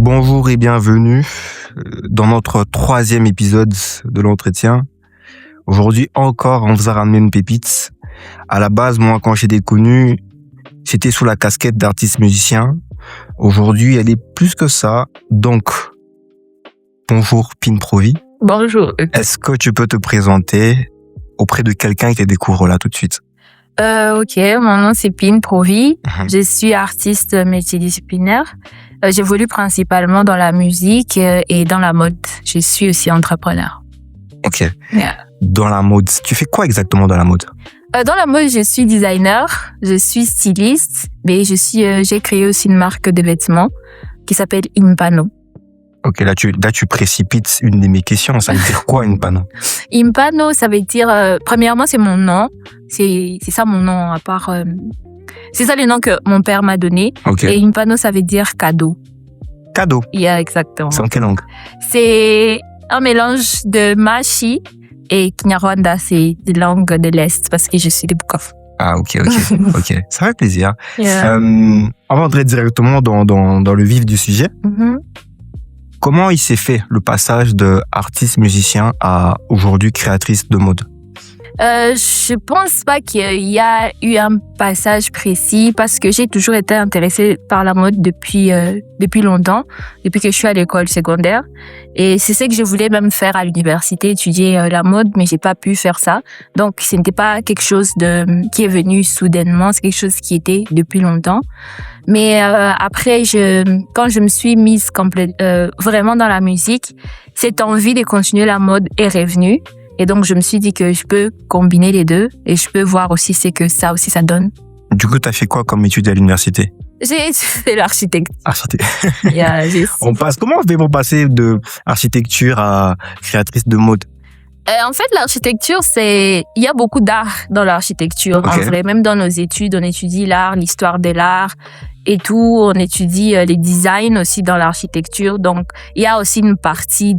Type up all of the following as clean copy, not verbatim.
Bonjour et bienvenue dans notre 3e épisode de l'entretien. Aujourd'hui encore, on vous a ramené une pépite. À la base, moi, quand j'étais connu, c'était sous la casquette d'artiste musicien. Aujourd'hui, elle est plus que ça. Donc, bonjour Pin Provi. Bonjour. Est-ce que tu peux te présenter auprès de quelqu'un qui te découvre là tout de suite? Ok, mon nom c'est Pin Provi. Je suis artiste multidisciplinaire. J'évolue principalement dans la musique et dans la mode. Je suis aussi entrepreneur. Ok. Yeah. Dans la mode, tu fais quoi exactement dans la mode? Dans la mode, je suis designer, je suis styliste, mais j'ai créé aussi une marque de vêtements qui s'appelle Impano. Ok, là tu précipites une de mes questions. Ça veut dire quoi, Impano? Impano, ça veut dire, premièrement, c'est mon nom. C'est ça mon nom, à part, c'est ça le nom que mon père m'a donné. Okay. Et Impano, ça veut dire cadeau. Cadeau? Yeah, exactement. C'est en quelle langue? C'est un mélange de Mashi et Kinyarwanda, c'est des langues de l'Est, parce que je suis de Bukavu. Ah, ok. Ça fait plaisir. Yeah. On va entrer directement dans le vif du sujet. Mm-hmm. Comment il s'est fait le passage de artiste musicien à aujourd'hui créatrice de mode? Je pense pas qu'il y a eu un passage précis parce que j'ai toujours été intéressée par la mode depuis longtemps, depuis que je suis à l'école secondaire. Et c'est ce que je voulais même faire à l'université, étudier la mode, mais j'ai pas pu faire ça. Donc, ce n'était pas quelque chose qui est venu soudainement, c'est quelque chose qui était depuis longtemps. Mais après, quand je me suis mise vraiment dans la musique, cette envie de continuer la mode est revenue. Et donc, je me suis dit que je peux combiner les deux et je peux voir aussi ce que ça aussi ça donne. Du coup, tu as fait quoi comme étude à l'université? J'ai fait l'architecture. Yeah, comment on fait pour passer de architecture à créatrice de mode? En fait, l'architecture, il y a beaucoup d'art dans l'architecture. Okay. En vrai, même dans nos études, on étudie l'art, l'histoire de l'art et tout. On étudie les designs aussi dans l'architecture. Donc, il y a aussi une partie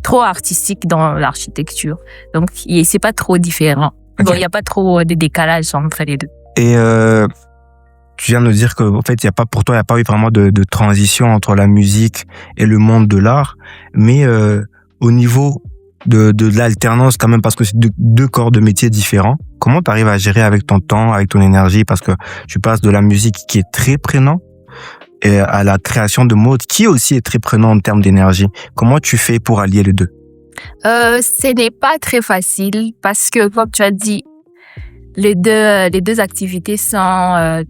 trop artistique dans l'architecture. Donc, c'est pas trop différent. Okay. Bon, il y a pas trop de décalage entre les deux. Et tu viens de dire que en fait, pour toi, il y a pas eu vraiment de transition entre la musique et le monde de l'art, mais au niveau de l'alternance quand même, parce que c'est deux corps de métiers différents. Comment tu arrives à gérer avec ton temps, avec ton énergie, parce que tu passes de la musique qui est très prenant et à la création de mode qui aussi est très prenant en termes d'énergie. Comment tu fais pour allier les deux? Ce n'est pas très facile parce que, comme tu as dit, les deux activités sont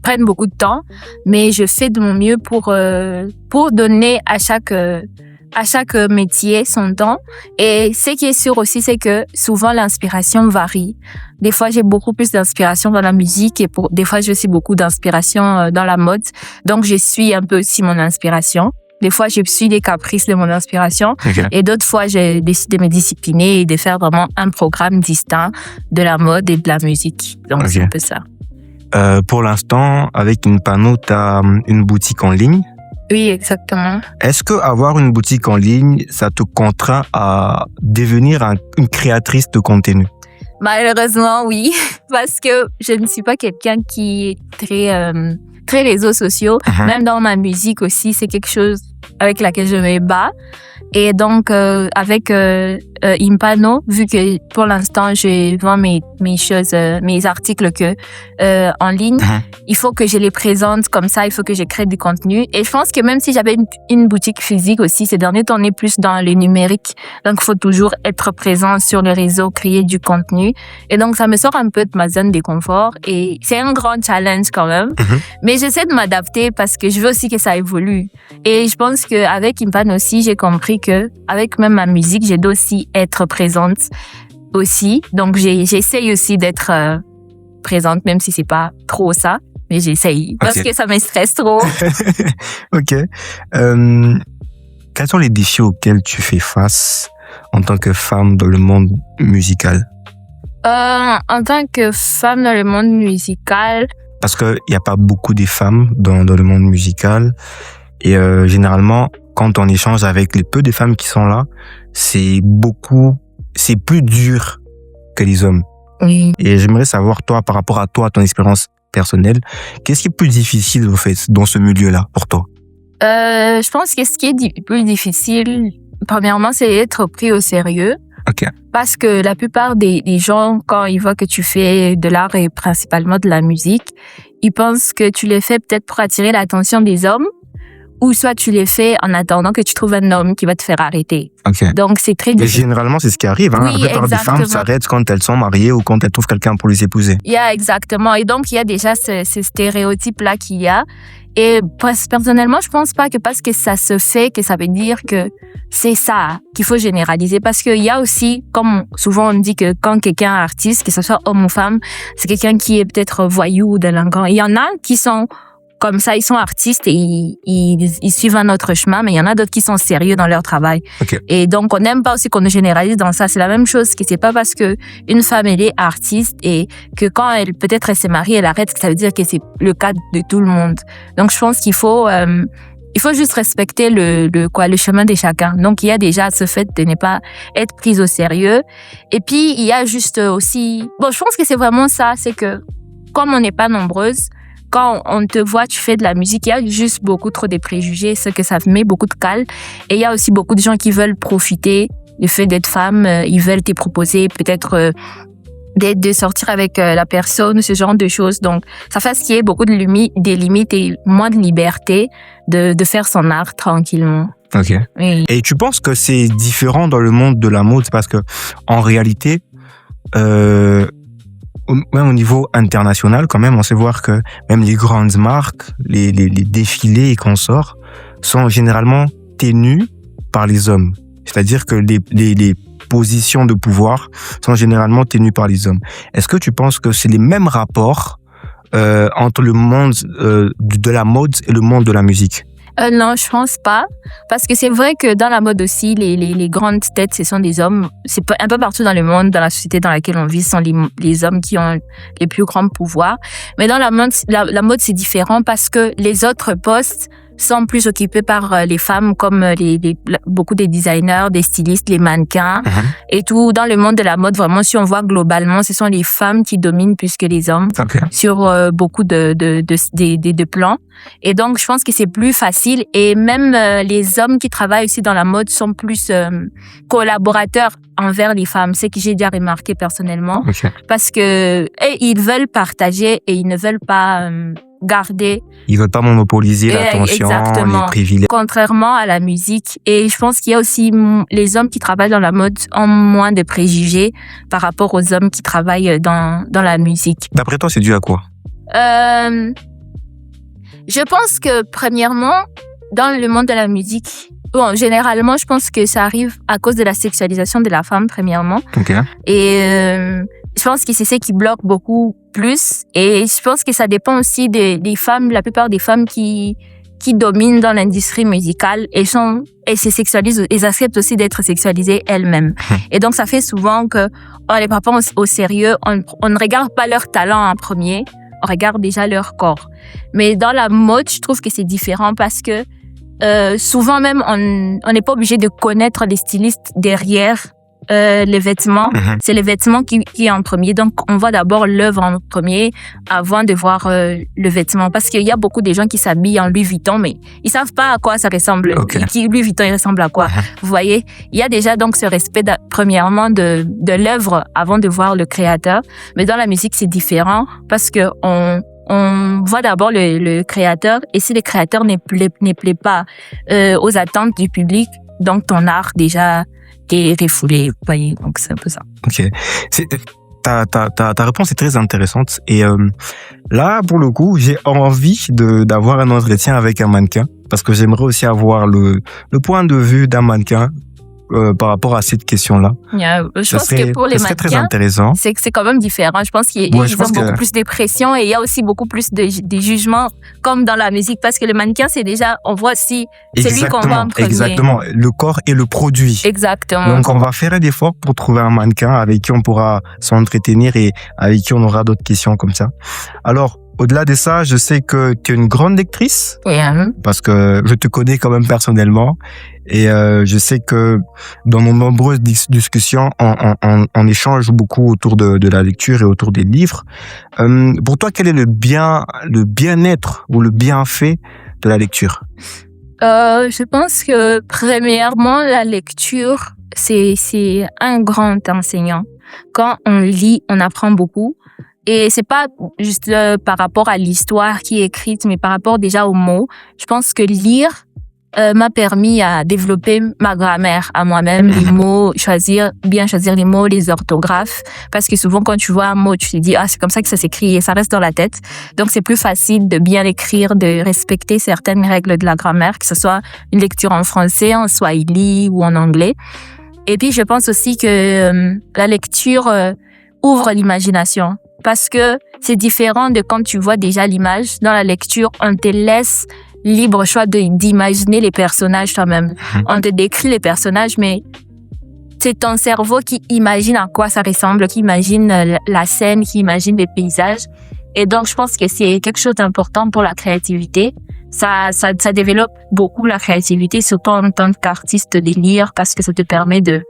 prennent beaucoup de temps, mais je fais de mon mieux pour donner à chaque métier son temps. Et ce qui est sûr aussi, c'est que souvent l'inspiration varie. Des fois, j'ai beaucoup plus d'inspiration dans la musique et des fois, j'ai aussi beaucoup d'inspiration dans la mode. Donc, je suis un peu aussi mon inspiration. Des fois, je suis des caprices de mon inspiration. Okay. Et d'autres fois, je décide de me discipliner et de faire vraiment un programme distinct de la mode et de la musique. Donc, okay. C'est un peu ça. Pour l'instant, avec Impano, tu as une boutique en ligne. Oui, exactement. Est-ce que avoir une boutique en ligne, ça te contraint à devenir une créatrice de contenu? Malheureusement, oui, parce que je ne suis pas quelqu'un qui est très réseaux sociaux. Uh-huh. Même dans ma musique aussi, c'est quelque chose avec laquelle je me bats. Et donc, avec Impano, vu que pour l'instant, je vends mes choses, mes articles en ligne, uh-huh. Il faut que je les présente comme ça, il faut que je crée du contenu. Et je pense que même si j'avais une boutique physique aussi, ces derniers temps, on est plus dans le numérique. Donc, il faut toujours être présent sur le réseau, créer du contenu. Et donc, ça me sort un peu de ma zone de confort. Et c'est un grand challenge quand même. Uh-huh. Mais j'essaie de m'adapter parce que je veux aussi que ça évolue. Et je pense qu'avec Impano aussi, j'ai compris que avec même ma musique, j'ai dois aussi être présente aussi. Donc, j'essaye aussi d'être présente, même si c'est pas trop ça. Mais j'essaye parce que ça me stresse trop. Ok. Quels sont les défis auxquels tu fais face en tant que femme dans le monde musical? En tant que femme dans le monde musical... Parce qu'il n'y a pas beaucoup de femmes dans le monde musical. Et généralement, quand on échange avec les peu de femmes qui sont là, c'est plus dur que les hommes. Oui. Et j'aimerais savoir, toi, par rapport à toi, ton expérience personnelle, qu'est-ce qui est plus difficile, au fait, dans ce milieu-là, pour toi? Je pense que ce qui est plus difficile, premièrement, c'est être pris au sérieux. Ok. Parce que la plupart des gens, quand ils voient que tu fais de l'art et principalement de la musique, ils pensent que tu les fais peut-être pour attirer l'attention des hommes, ou soit tu les fais en attendant que tu trouves un homme qui va te faire arrêter. Ok. Donc, c'est très Et difficile. généralement, c'est ce qui arrive. Hein. Oui, La plupart des femmes exactement. s'arrêtent quand elles sont mariées ou quand elles trouvent quelqu'un pour les épouser. Exactement. Et donc, il y a déjà ce stéréotype-là qu'il y a. Et personnellement, je pense pas que parce que ça se fait, que ça veut dire que c'est ça qu'il faut généraliser. Parce qu'il y a aussi, comme souvent on dit que quand quelqu'un est artiste, que ce soit homme ou femme, c'est quelqu'un qui est peut-être voyou ou délinquant. Il y en a qui sont comme ça, ils sont artistes et ils suivent un autre chemin, mais il y en a d'autres qui sont sérieux dans leur travail. Okay. Et donc, on n'aime pas aussi qu'on nous généralise dans ça. C'est la même chose, que c'est pas parce que une femme, elle est artiste et que quand peut-être elle s'est mariée, elle arrête, que ça veut dire que c'est le cas de tout le monde. Donc, je pense qu'il faut juste respecter le chemin de chacun. Donc, il y a déjà ce fait de ne pas être prise au sérieux. Et puis, il y a juste aussi, je pense que c'est vraiment ça, c'est que comme on n'est pas nombreuses, quand on te voit, tu fais de la musique, il y a juste beaucoup trop de préjugés, ce que ça met beaucoup de cale. Et il y a aussi beaucoup de gens qui veulent profiter du fait d'être femme, ils veulent te proposer peut-être de sortir avec la personne, ce genre de choses. Donc, ça fait qu'il y ait beaucoup de limites et moins de liberté de faire son art tranquillement. Ok. Oui. Et tu penses que c'est différent dans le monde de la mode parce que en réalité, même au niveau international, quand même, on sait voir que même les grandes marques, les défilés et consorts sont généralement tenus par les hommes. C'est-à-dire que les positions de pouvoir sont généralement tenues par les hommes. Est-ce que tu penses que c'est les mêmes rapports entre le monde de la mode et le monde de la musique? Non, je pense pas. Parce que c'est vrai que dans la mode aussi, les grandes têtes, ce sont des hommes. C'est un peu partout dans le monde, dans la société dans laquelle on vit, ce sont les hommes qui ont les plus grands pouvoirs. Mais dans la mode, c'est différent parce que les autres postes sont plus occupés par les femmes comme beaucoup des designers, des stylistes, les mannequins et tout. Dans le monde de la mode, vraiment, si on voit globalement, ce sont les femmes qui dominent plus que les hommes sur beaucoup de plans. Et donc, je pense que c'est plus facile. Et même les hommes qui travaillent aussi dans la mode sont plus collaborateurs envers les femmes. C'est que j'ai déjà remarqué personnellement. Parce que ils veulent partager et ils ne veulent pas garder. Ils veulent pas monopoliser l'attention, les privilèges. Contrairement à la musique. Et je pense qu'il y a aussi les hommes qui travaillent dans la mode ont moins de préjugés par rapport aux hommes qui travaillent dans la musique. D'après toi, c'est dû à quoi? Je pense que premièrement, dans le monde de la musique, généralement, je pense que ça arrive à cause de la sexualisation de la femme, premièrement. Et je pense que c'est ce qui bloque beaucoup plus. Et je pense que ça dépend aussi des femmes, la plupart des femmes qui dominent dans l'industrie musicale et se sexualisent, elles acceptent aussi d'être sexualisées elles-mêmes. Et donc, ça fait souvent que on les prend pas au sérieux, on ne regarde pas leur talent en premier, on regarde déjà leur corps. Mais dans la mode, je trouve que c'est différent parce que souvent même, on n'est pas obligé de connaître les stylistes derrière les vêtements. C'est les vêtements qui est en premier. Donc, on voit d'abord l'œuvre en premier avant de voir le vêtement. Parce qu'il y a beaucoup de gens qui s'habillent en Louis Vuitton, mais ils savent pas à quoi ça ressemble. Louis Vuitton, il ressemble à quoi? Vous voyez? Il y a déjà donc ce respect, premièrement, de l'œuvre avant de voir le créateur. Mais dans la musique, c'est différent parce que on voit d'abord le créateur et si le créateur ne plaît pas aux attentes du public, donc ton art déjà est refoulé, vous voyez, donc c'est un peu ça. Ok. Ta réponse est très intéressante et là, pour le coup, j'ai envie d'avoir un entretien avec un mannequin parce que j'aimerais aussi avoir le point de vue d'un mannequin par rapport à cette question-là. Je pense que pour les mannequins, très intéressant. C'est quand même différent. Je pense qu'ils ont beaucoup plus de pression et il y a aussi beaucoup plus de jugements comme dans la musique parce que le mannequin, c'est déjà, on voit si c'est lui qu'on voit en premier. Exactement. Le corps est le produit. Exactement. Donc, on va faire un effort pour trouver un mannequin avec qui on pourra s'entretenir et avec qui on aura d'autres questions comme ça. Alors, Au-delà de ça, je sais que tu es une grande lectrice. Oui, hein. Parce que je te connais quand même personnellement. Et je sais que dans nos nombreuses discussions, on échange beaucoup autour de la lecture et autour des livres. Pour toi, quel est le bien-être ou le bienfait de la lecture? Je pense que premièrement, la lecture, c'est un grand enseignant. Quand on lit, on apprend beaucoup. Et c'est pas juste par rapport à l'histoire qui est écrite, mais par rapport déjà aux mots. Je pense que lire m'a permis à développer ma grammaire à moi-même, les mots, bien choisir les mots, les orthographes. Parce que souvent, quand tu vois un mot, tu te dis, c'est comme ça que ça s'écrit et ça reste dans la tête. Donc, c'est plus facile de bien l'écrire, de respecter certaines règles de la grammaire, que ce soit une lecture en français, en swahili ou en anglais. Et puis, je pense aussi que la lecture ouvre l'imagination. Parce que c'est différent de quand tu vois déjà l'image. Dans la lecture, on te laisse libre choix d'imaginer les personnages toi-même. On te décrit les personnages, mais c'est ton cerveau qui imagine à quoi ça ressemble, qui imagine la scène, qui imagine les paysages. Et donc, je pense que c'est quelque chose d'important pour la créativité. Ça développe beaucoup la créativité, surtout en tant qu'artiste de lire, parce que ça te permet de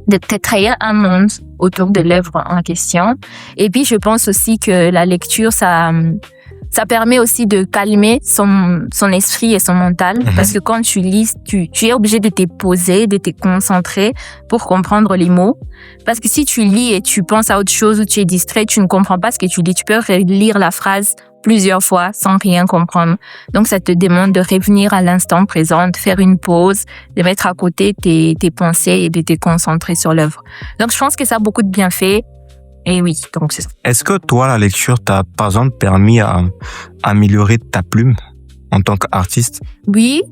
te créer un monde autour de l'œuvre en question. Et puis, je pense aussi que la lecture, ça permet aussi de calmer son esprit et son mental. Parce que quand tu lis, tu es obligé de te poser, de te concentrer pour comprendre les mots. Parce que si tu lis et tu penses à autre chose ou tu es distrait, tu ne comprends pas ce que tu lis. Tu peux relire la phrase plusieurs fois sans rien comprendre. Donc, ça te demande de revenir à l'instant présent, de faire une pause, de mettre à côté tes pensées et de te concentrer sur l'œuvre. Donc, je pense que ça a beaucoup de bienfaits. Et oui, donc c'est ça. Est-ce que toi, la lecture t'a, par exemple, permis à améliorer ta plume en tant qu'artiste? Oui,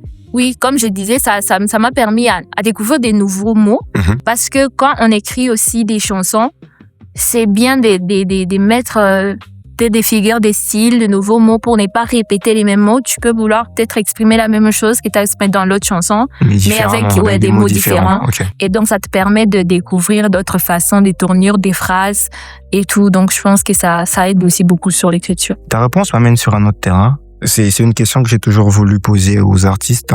comme je disais, ça m'a permis à découvrir des nouveaux mots. Parce que quand on écrit aussi des chansons, c'est bien de mettre des figures, des styles, de nouveaux mots pour ne pas répéter les mêmes mots. Tu peux vouloir peut-être exprimer la même chose que tu as exprimé dans l'autre chanson, mais avec des mots différents. Okay. Et donc, ça te permet de découvrir d'autres façons, des tournures, des phrases et tout. Donc, je pense que ça aide aussi beaucoup sur l'écriture. Ta réponse m'amène sur un autre terrain. C'est une question que j'ai toujours voulu poser aux artistes.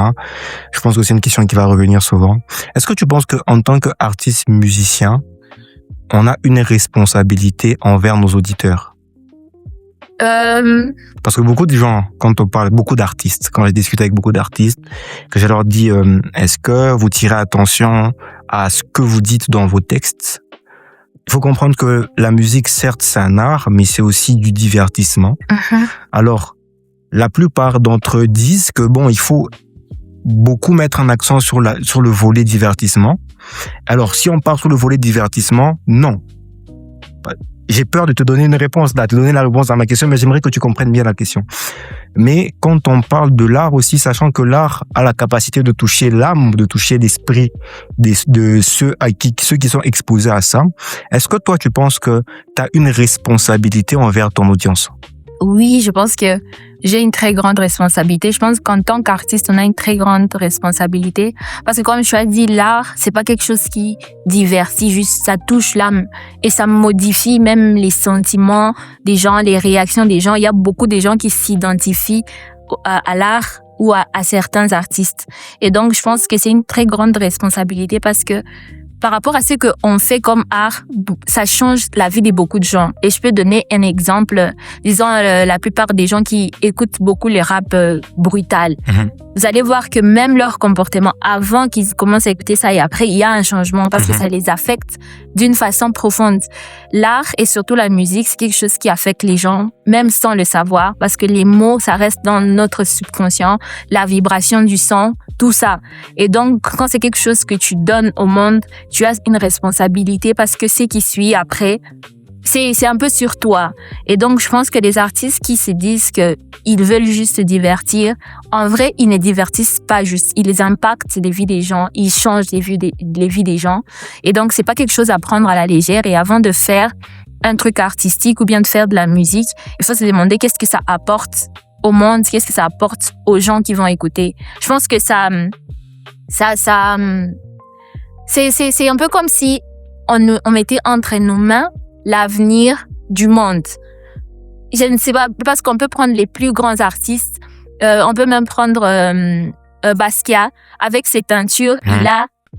Je pense que c'est une question qui va revenir souvent. Est-ce que tu penses qu'en tant qu'artiste musicien, on a une responsabilité envers nos auditeurs? Parce que beaucoup de gens, quand on parle, beaucoup d'artistes, quand je discute avec beaucoup d'artistes, que je leur dis, est-ce que vous tirez attention à ce que vous dites dans vos textes? Il faut comprendre que la musique, certes, c'est un art, mais c'est aussi du divertissement. Alors, la plupart d'entre eux disent que il faut beaucoup mettre un accent sur le volet divertissement. Alors, si on part sur le volet divertissement, non. J'ai peur de te donner une réponse là, te donner la réponse à ma question, mais j'aimerais que tu comprennes bien la question. Mais quand on parle de l'art aussi, sachant que l'art a la capacité de toucher l'âme, de toucher l'esprit de ceux qui sont exposés à ça, est-ce que toi, tu penses que tu as une responsabilité envers ton audience? Oui, je pense que j'ai une très grande responsabilité. Je pense qu'en tant qu'artiste, on a une très grande responsabilité. Parce que comme je l'ai dit, l'art, c'est pas quelque chose qui divertit, juste ça touche l'âme. Et ça modifie même les sentiments des gens, les réactions des gens. Il y a beaucoup de gens qui s'identifient à l'art ou à certains artistes. Et donc, je pense que c'est une très grande responsabilité parce que par rapport à ce qu'on fait comme art, ça change la vie de beaucoup de gens. Et je peux donner un exemple. Disons, la plupart des gens qui écoutent beaucoup le rap brutal. Vous allez voir que même leur comportement, avant qu'ils commencent à écouter ça et après, il y a un changement parce que ça les affecte d'une façon profonde. L'art et surtout la musique, c'est quelque chose qui affecte les gens, même sans le savoir, parce que les mots, ça reste dans notre subconscient, la vibration du son, tout ça. Et donc, quand c'est quelque chose que tu donnes au monde, tu as une responsabilité parce que ce qui suit après, c'est un peu sur toi. Et donc, je pense que les artistes qui se disent que ils veulent juste se divertir, en vrai, ils ne divertissent pas juste. Ils impactent les vies des gens, ils changent les vies des gens. Et donc, c'est pas quelque chose à prendre à la légère. Et avant de faire un truc artistique ou bien de faire de la musique, il faut se demander qu'est-ce que ça apporte au monde, qu'est-ce que ça apporte aux gens qui vont écouter. Je pense que c'est un peu comme si on mettait entre nos mains l'avenir du monde. je ne sais pas, parce qu'on peut prendre les plus grands artistes, on peut même prendre Basquiat, avec ses teintures,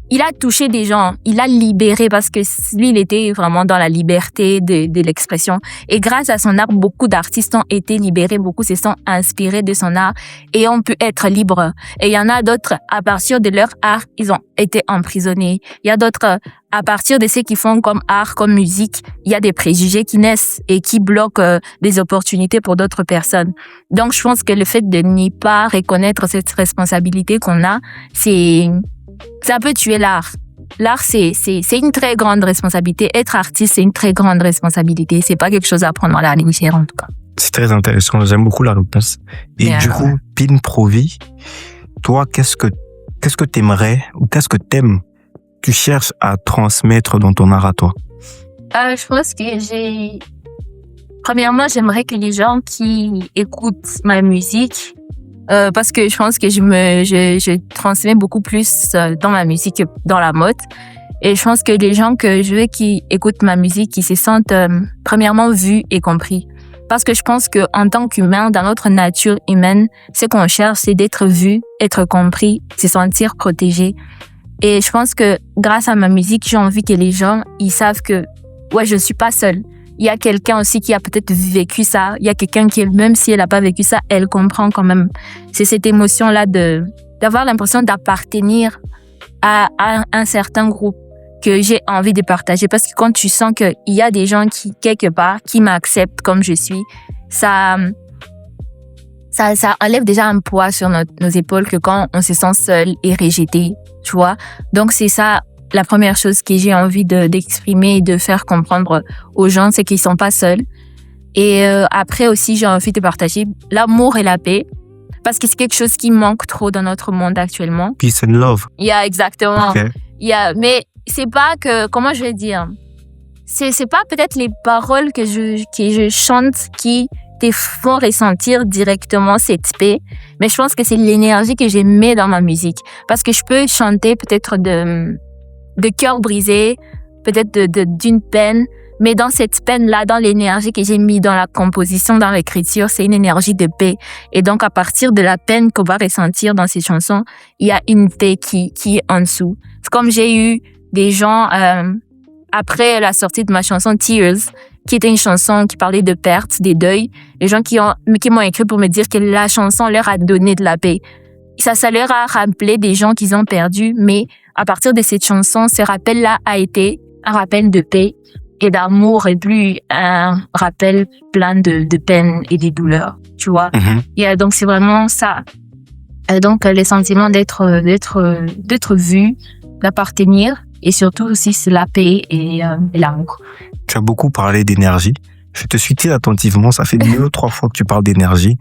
il a touché des gens, il a libéré, parce que lui, il était vraiment dans la liberté de l'expression. Et grâce à son art, beaucoup d'artistes ont été libérés, beaucoup se sont inspirés de son art et ont pu être libres. Et il y en a d'autres, à partir de leur art, ils ont été emprisonnés. Il y a d'autres, à partir de ce qu'ils font comme art, comme musique, il y a des préjugés qui naissent et qui bloquent des opportunités pour d'autres personnes. Donc, je pense que le fait de n'y pas reconnaître cette responsabilité qu'on a, ça peut tuer l'art. L'art, c'est une très grande responsabilité. Être artiste, c'est une très grande responsabilité. C'est pas quelque chose à prendre à la légère, en tout cas. C'est très intéressant. J'aime beaucoup la réponse. Et du coup, Pin Provi, toi, qu'est-ce que t'aimerais ou qu'est-ce que tu cherches à transmettre dans ton art à toi? Je pense que premièrement, j'aimerais que les gens qui écoutent ma musique, parce que je pense que je transmets beaucoup plus dans ma musique que dans la mode. Et je pense que les gens que je veux qui écoutent ma musique, qui se sentent premièrement vus et compris. Parce que je pense que en tant qu'humain, dans notre nature humaine, ce qu'on cherche, c'est d'être vu, être compris, se sentir protégé. Et je pense que grâce à ma musique, j'ai envie que les gens, ils savent que ouais, je suis pas seule. Il y a quelqu'un aussi qui a peut-être vécu ça. Il y a quelqu'un qui, même si elle n'a pas vécu ça, elle comprend quand même. C'est cette émotion-là d'avoir l'impression d'appartenir à un certain groupe que j'ai envie de partager. Parce que quand tu sens qu'il y a des gens qui, quelque part, qui m'acceptent comme je suis, ça enlève déjà un poids sur nos épaules que quand on se sent seul et rejeté, tu vois. Donc, c'est ça. La première chose que j'ai envie d'exprimer et de faire comprendre aux gens, c'est qu'ils sont pas seuls. Et après aussi, j'ai envie de partager l'amour et la paix, parce que c'est quelque chose qui manque trop dans notre monde actuellement. Peace and love. Yeah, exactement. Okay. Mais c'est pas que, comment je vais dire, c'est pas peut-être les paroles que je chante qui te font ressentir directement cette paix, mais je pense que c'est l'énergie que je mets dans ma musique, parce que je peux chanter peut-être de cœur brisé, peut-être d'une peine, mais dans cette peine-là, dans l'énergie que j'ai mis dans la composition, dans l'écriture, c'est une énergie de paix. Et donc, à partir de la peine qu'on va ressentir dans ces chansons, il y a une paix qui est en dessous. C'est comme j'ai eu des gens, après la sortie de ma chanson Tears, qui était une chanson qui parlait de perte, des deuils, les gens qui m'ont écrit pour me dire que la chanson leur a donné de la paix. Ça leur a rappelé des gens qu'ils ont perdus, mais à partir de cette chanson, ce rappel-là a été un rappel de paix et d'amour et plus un rappel plein de peine et de douleurs, tu vois. Et donc, c'est vraiment ça. Et donc, le sentiment d'être vu, d'appartenir, et surtout aussi, c'est la paix et l'amour. Tu as beaucoup parlé d'énergie. Je te suis très attentivement. Ça fait 2 ou 3 fois que tu parles d'énergie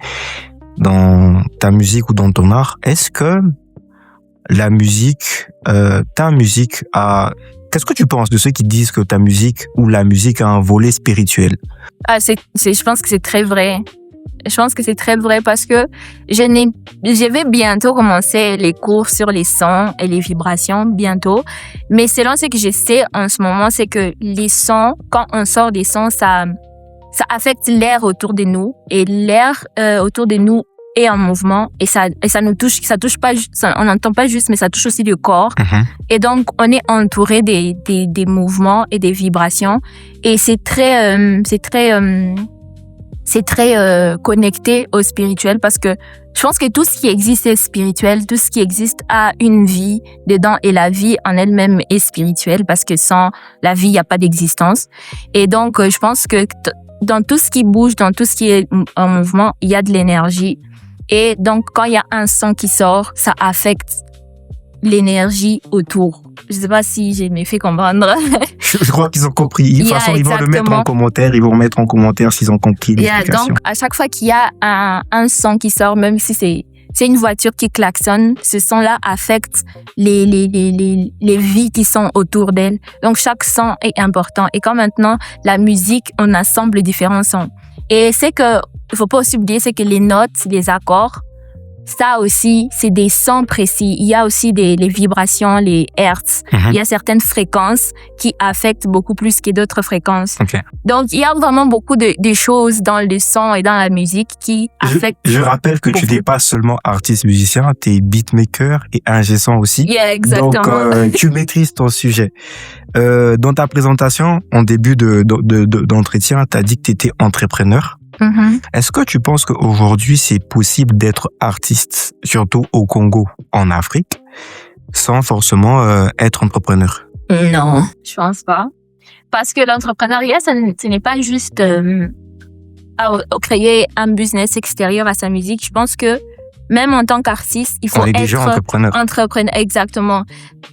dans ta musique ou dans ton art. Est-ce que la musique, ta musique a... Qu'est-ce que tu penses de ceux qui disent que ta musique ou la musique a un volet spirituel? Je pense que c'est très vrai. Je pense que c'est très vrai parce que je vais bientôt commencer les cours sur les sons et les vibrations, bientôt. Mais selon ce que je sais en ce moment, c'est que les sons, quand on sort des sons, ça affecte l'air autour de nous. Et l'air autour de nous est en mouvement. Et ça nous touche, ça touche pas, on n'entend pas juste, mais ça touche aussi le corps. Et donc, on est entouré des mouvements et des vibrations. Et c'est très connecté au spirituel parce que je pense que tout ce qui existe est spirituel, tout ce qui existe a une vie dedans et la vie en elle-même est spirituelle parce que sans la vie, il n'y a pas d'existence. Et donc, je pense que dans tout ce qui bouge, dans tout ce qui est en mouvement, il y a de l'énergie. Et donc, quand il y a un son qui sort, ça affecte l'énergie autour. Je sais pas si j'ai fait comprendre. Je crois qu'ils ont compris. De toute façon, ils vont le mettre en commentaire. Ils vont mettre en commentaire s'ils ont compris l'explication. Donc, à chaque fois qu'il y a un son qui sort, même si c'est une voiture qui klaxonne, ce son-là affecte les vies qui sont autour d'elle. Donc, chaque son est important. Et quand maintenant, la musique, on assemble différents sons. Et c'est que, il faut pas aussi oublier, c'est que les notes, les accords, ça aussi, c'est des sons précis. Il y a aussi les vibrations, les hertz. Il y a certaines fréquences qui affectent beaucoup plus que d'autres fréquences. Okay. Donc, il y a vraiment beaucoup de choses dans le son et dans la musique qui affectent. Je rappelle que tu n'es pas seulement artiste musicien, tu es beatmaker et ingé son aussi. Yeah, exactement. Donc, tu maîtrises ton sujet. Dans ta présentation, en début d'entretien, tu as dit que tu étais entrepreneur. Est-ce que tu penses qu'aujourd'hui, c'est possible d'être artiste, surtout au Congo, en Afrique, sans forcément être entrepreneur? Non, je pense pas. Parce que l'entrepreneuriat, ce n'est pas juste créer un business extérieur à sa musique. Je pense que même en tant qu'artiste, il faut être déjà entrepreneur. Exactement.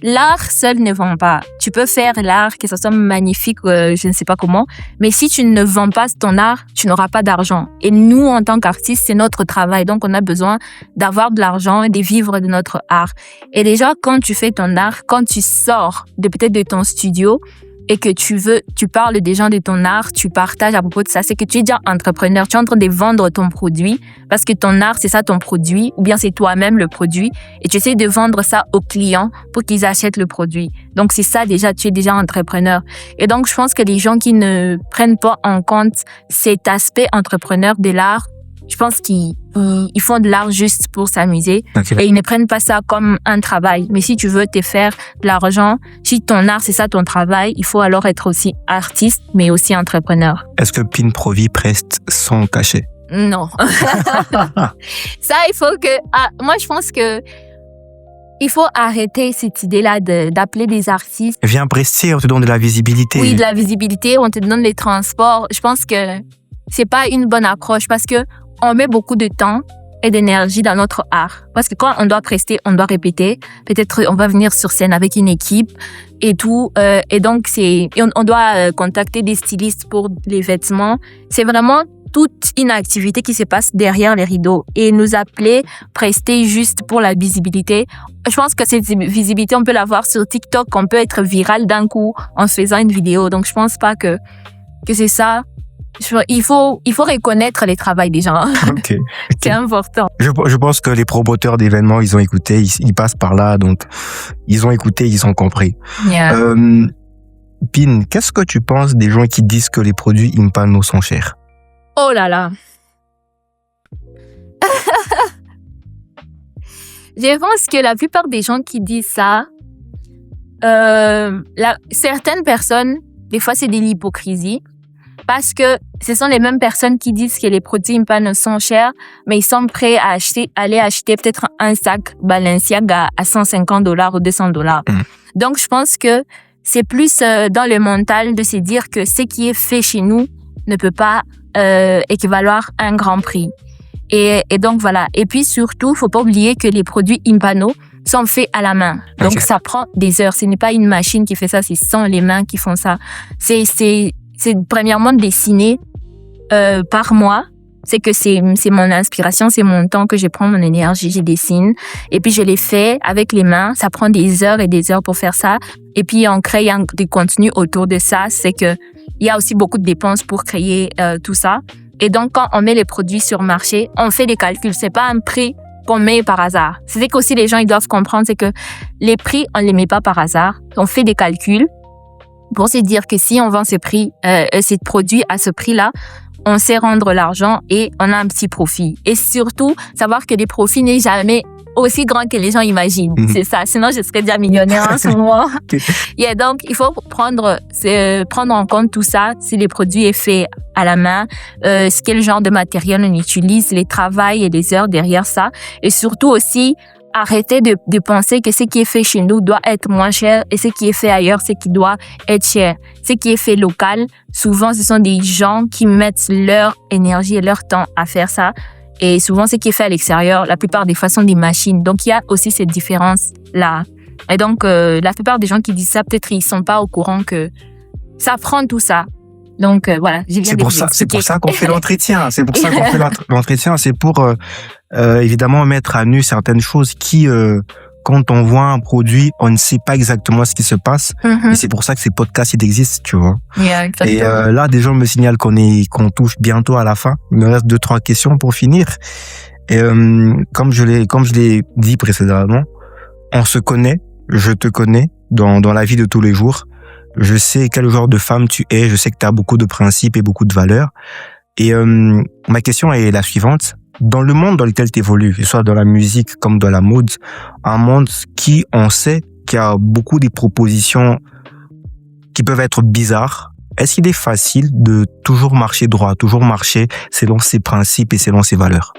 L'art seul ne vend pas. Tu peux faire l'art, que ce soit magnifique, je ne sais pas comment, mais si tu ne vends pas ton art, tu n'auras pas d'argent. Et nous, en tant qu'artistes, c'est notre travail. Donc, on a besoin d'avoir de l'argent et de vivre de notre art. Et déjà, quand tu fais ton art, quand tu sors peut-être de ton studio, et que tu parles des gens de ton art, tu partages à propos de ça, c'est que tu es déjà entrepreneur, tu es en train de vendre ton produit parce que ton art, c'est ça ton produit, ou bien c'est toi-même le produit, et tu essaies de vendre ça aux clients pour qu'ils achètent le produit. Donc, c'est ça déjà, tu es déjà entrepreneur. Et donc, je pense que les gens qui ne prennent pas en compte cet aspect entrepreneur de l'art, je pense qu'ils font de l'art juste pour s'amuser. Okay. Et ils ne prennent pas ça comme un travail. Mais si tu veux te faire de l'argent, si ton art, c'est ça ton travail, il faut alors être aussi artiste, mais aussi entrepreneur. Est-ce que Pin Provi preste son cachet? Non. Ça, il faut que... moi, je pense que il faut arrêter cette idée-là d'appeler des artistes. Viens prester, on te donne de la visibilité. Oui, de la visibilité, on te donne les transports. Je pense que c'est pas une bonne approche parce que on met beaucoup de temps et d'énergie dans notre art. Parce que quand on doit prester, on doit répéter. Peut-être on va venir sur scène avec une équipe et tout. Et donc, on doit contacter des stylistes pour les vêtements. C'est vraiment toute une activité qui se passe derrière les rideaux. Et nous appeler, prester juste pour la visibilité. Je pense que cette visibilité, on peut l'avoir sur TikTok. On peut être viral d'un coup en faisant une vidéo. Donc, je pense pas que c'est ça. Il faut reconnaître les travaux des gens. Okay. C'est important. Je pense que les promoteurs d'événements, ils ont écouté, ils passent par là, donc ils ont écouté, ils ont compris. Yeah. Pin, qu'est-ce que tu penses des gens qui disent que les produits Impano sont chers? Oh là là. Je pense que la plupart des gens qui disent ça, certaines personnes, des fois c'est de l'hypocrisie. Parce que ce sont les mêmes personnes qui disent que les produits Impano sont chers, mais ils sont prêts à aller acheter peut-être un sac Balenciaga à $150 ou $200. Donc, je pense que c'est plus dans le mental de se dire que ce qui est fait chez nous ne peut pas équivaloir à un grand prix. Et donc, voilà. Et puis, surtout, faut pas oublier que les produits Impano sont faits à la main. Donc, okay. Ça prend des heures. Ce n'est pas une machine qui fait ça, ce sont les mains qui font ça. C'est premièrement dessiner par moi. C'est que c'est mon inspiration, c'est mon temps que je prends, mon énergie, je dessine. Et puis je les fais avec les mains. Ça prend des heures et des heures pour faire ça. Et puis on crée des contenus autour de ça. C'est que il y a aussi beaucoup de dépenses pour créer tout ça. Et donc quand on met les produits sur le marché, on fait des calculs. C'est pas un prix qu'on met par hasard. C'est qu'aussi les gens ils doivent comprendre, c'est que les prix on les met pas par hasard. On fait des calculs pour se dire que si on vend ces produits à ce prix-là, on sait rendre l'argent et on a un petit profit. Et surtout, savoir que les profits n'est jamais aussi grand que les gens imaginent. C'est ça. Sinon, je serais déjà millionnaire en ce moment. Yeah, donc, il faut prendre en compte tout ça. Si les produits est fait à la main, quel genre de matériel on utilise, les travails et les heures derrière ça. Et surtout aussi, arrêter de penser que ce qui est fait chez nous doit être moins cher et ce qui est fait ailleurs, c'est qui doit être cher. Ce qui est fait local, souvent, ce sont des gens qui mettent leur énergie et leur temps à faire ça. Et souvent, ce qui est fait à l'extérieur, la plupart des fois, sont des machines. Donc, il y a aussi cette différence-là. Et donc, la plupart des gens qui disent ça, peut-être ils sont pas au courant que ça prend tout ça. Donc, voilà. C'est pour ça qu'on fait l'entretien. C'est pour ça qu'on fait l'entretien. C'est pour, évidemment, mettre à nu certaines choses qui, quand on voit un produit, on ne sait pas exactement ce qui se passe. Et c'est pour ça que ces podcasts, ils existent, tu vois. Yeah, exactement. Et là, des gens me signalent qu'on touche bientôt à la fin. Il me reste 2-3 questions pour finir. Et comme je l'ai dit précédemment, on se connaît, je te connais dans la vie de tous les jours. Je sais quel genre de femme tu es, je sais que tu as beaucoup de principes et beaucoup de valeurs. Et ma question est la suivante. Dans le monde dans lequel tu évolues, que ce soit dans la musique comme dans la mode, un monde qui, on sait, qu'il y a beaucoup de propositions qui peuvent être bizarres, est-ce qu'il est facile de toujours marcher droit, toujours marcher selon ses principes et selon ses valeurs?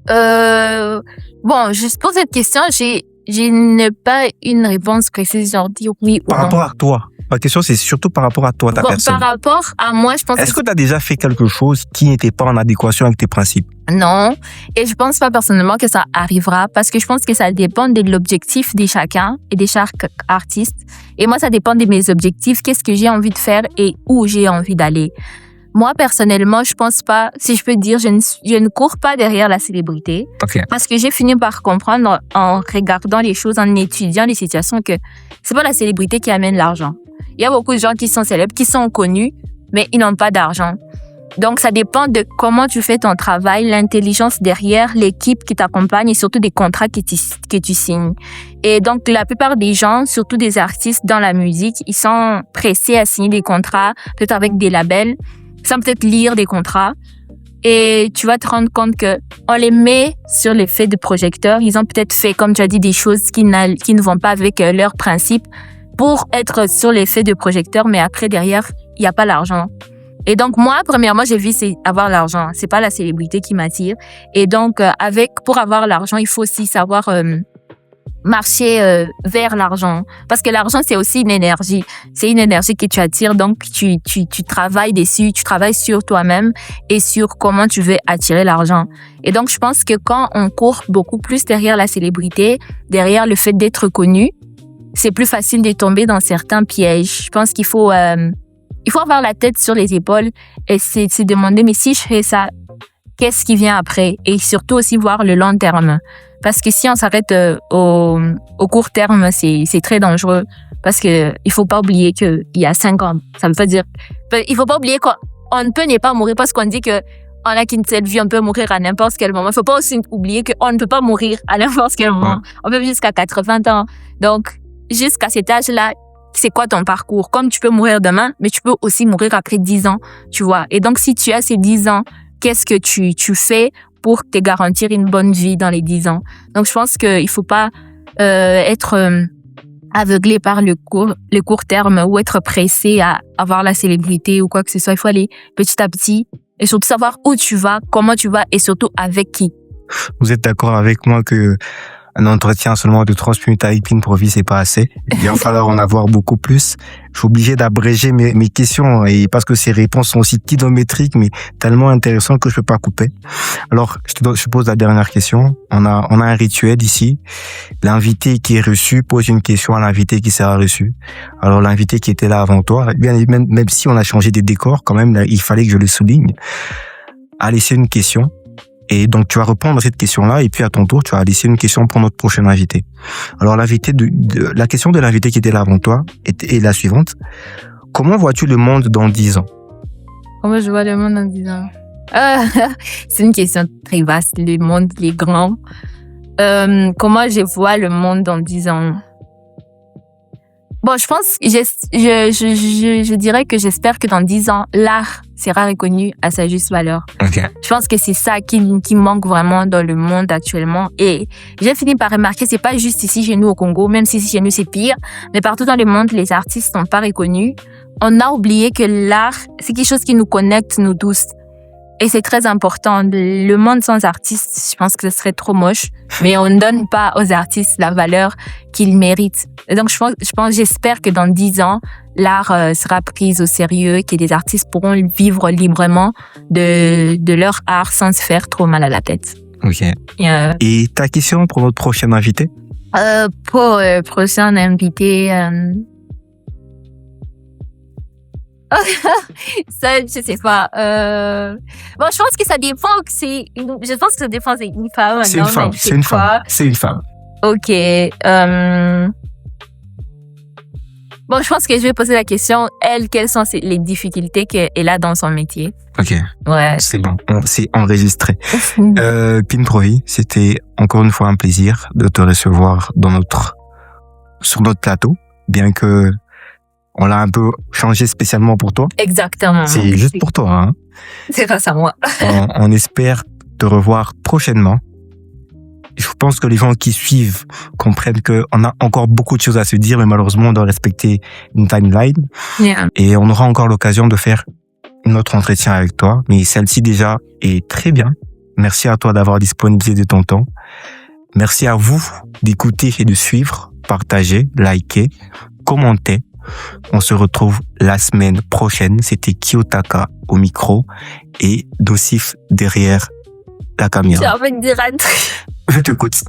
Bon, juste pour cette question, je n'ai pas une réponse précise, genre dire oui ou non. Par rapport à toi. Ma question, c'est surtout par rapport à toi, ta personne. Par rapport à moi, je pense Est-ce que tu as déjà fait quelque chose qui n'était pas en adéquation avec tes principes? Non. Et je pense pas personnellement que ça arrivera parce que je pense que ça dépend de l'objectif de chacun et de chaque artiste. Et moi, ça dépend de mes objectifs, qu'est-ce que j'ai envie de faire et où j'ai envie d'aller. Moi, personnellement, je pense pas, si je peux dire, je ne cours pas derrière la célébrité. Okay. Parce que j'ai fini par comprendre en regardant les choses, en étudiant les situations que c'est pas la célébrité qui amène l'argent. Il y a beaucoup de gens qui sont célèbres, qui sont connus, mais ils n'ont pas d'argent. Donc, ça dépend de comment tu fais ton travail, l'intelligence derrière, l'équipe qui t'accompagne et surtout des contrats que tu signes. Et donc, la plupart des gens, surtout des artistes dans la musique, ils sont pressés à signer des contrats, peut-être avec des labels, sans peut-être lire des contrats. Et tu vas te rendre compte que on les met sur l'effet de projecteur. Ils ont peut-être fait, comme tu as dit, des choses qui ne vont pas avec leurs principes pour être sur l'effet de projecteur, mais après, derrière, il n'y a pas l'argent. Et donc, moi, premièrement, j'ai vu, c'est avoir l'argent. C'est pas la célébrité qui m'attire. Et donc, pour avoir l'argent, il faut aussi savoir marcher vers l'argent. Parce que l'argent, c'est aussi une énergie. C'est une énergie que tu attires. Donc, tu travailles dessus, tu travailles sur toi-même et sur comment tu veux attirer l'argent. Et donc, je pense que quand on court beaucoup plus derrière la célébrité, derrière le fait d'être connu, c'est plus facile de tomber dans certains pièges. Je pense qu'il faut avoir la tête sur les épaules et se demander, mais si je fais ça, qu'est-ce qui vient après? Et surtout aussi voir le long terme. Parce que si on s'arrête au court terme, c'est très dangereux. Parce que il faut pas oublier qu'il y a 5 ans, ça veut pas dire, il faut pas oublier qu'on ne peut ne pas mourir parce qu'on dit que on a qu'une seule vie, on peut mourir à n'importe quel moment. Il faut pas aussi oublier qu'on ne peut pas mourir à n'importe quel moment. On peut vivre jusqu'à 80 ans. Donc, jusqu'à cet âge-là, c'est quoi ton parcours? Comme tu peux mourir demain, mais tu peux aussi mourir après 10 ans, tu vois. Et donc, si tu as ces 10 ans, qu'est-ce que tu fais pour te garantir une bonne vie dans les 10 ans? Donc, je pense qu'il faut pas être aveuglé par le court terme ou être pressé à avoir la célébrité ou quoi que ce soit. Il faut aller petit à petit et surtout savoir où tu vas, comment tu vas et surtout avec qui. Vous êtes d'accord avec moi que un entretien seulement de 30 minutes avec Pin Profi, c'est pas assez. Il va falloir en avoir beaucoup plus. Je suis obligé d'abréger mes questions et parce que ces réponses sont aussi kilométriques, mais tellement intéressantes que je peux pas couper. Alors, je pose la dernière question. On a un rituel ici. L'invité qui est reçu pose une question à l'invité qui sera reçu. Alors, l'invité qui était là avant toi, bien, même si on a changé des décors, quand même, il fallait que je le souligne, a laissé une question. Et donc, tu vas répondre à cette question-là, et puis à ton tour, tu vas laisser une question pour notre prochain invité. Alors, la question de l'invité qui était là avant toi est la suivante. Comment vois-tu le monde dans 10 ans? Comment je vois le monde dans 10 ans? C'est une question très vaste. Le monde, il est grand. Comment je vois le monde dans 10 ans? Bon, je pense, je dirais que j'espère que dans 10 ans, l'art sera reconnu à sa juste valeur. Okay. Je pense que c'est ça qui manque vraiment dans le monde actuellement. Et j'ai fini par remarquer, c'est pas juste ici chez nous au Congo, même si ici chez nous c'est pire, mais partout dans le monde, les artistes sont pas reconnus. On a oublié que l'art, c'est quelque chose qui nous connecte, nous tous. Et c'est très important. Le monde sans artistes, je pense que ce serait trop moche. Mais on ne donne pas aux artistes la valeur qu'ils méritent. Et donc, j'espère que dans 10 ans, l'art sera pris au sérieux, que les artistes pourront vivre librement de leur art sans se faire trop mal à la tête. Ok. Et ta question pour notre prochain invité? Pour le prochain invité... Ça, je sais pas. Bon, je pense que ça dépend. Je pense que ça dépend. C'est une femme. C'est une femme. C'est une femme. C'est une femme. Ok. Bon, je pense que je vais poser la question, elle, quelles sont les difficultés qu'elle a dans son métier? Ok. Ouais. C'est bon. C'est enregistré. Pin Provi, c'était encore une fois un plaisir de te recevoir sur notre plateau, bien que on l'a un peu changé spécialement pour toi. Exactement. C'est juste pour toi, hein. C'est grâce à moi. On espère te revoir prochainement. Je pense que les gens qui suivent comprennent qu'on a encore beaucoup de choses à se dire, mais malheureusement, on doit respecter une timeline. Yeah. Et on aura encore l'occasion de faire notre entretien avec toi. Mais celle-ci déjà est très bien. Merci à toi d'avoir disponibilisé de ton temps. Merci à vous d'écouter et de suivre, partager, liker, commenter. On se retrouve la semaine prochaine. C'était Kiyotaka au micro et Dosif derrière la caméra. J'ai envie de dire un truc. Je t'écoute.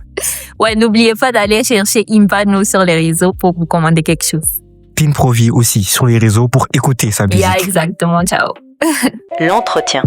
Ouais, n'oubliez pas d'aller chercher Impano sur les réseaux pour vous commander quelque chose. Pin Provi aussi sur les réseaux pour écouter sa musique. Yeah, exactement. Ciao. L'entretien.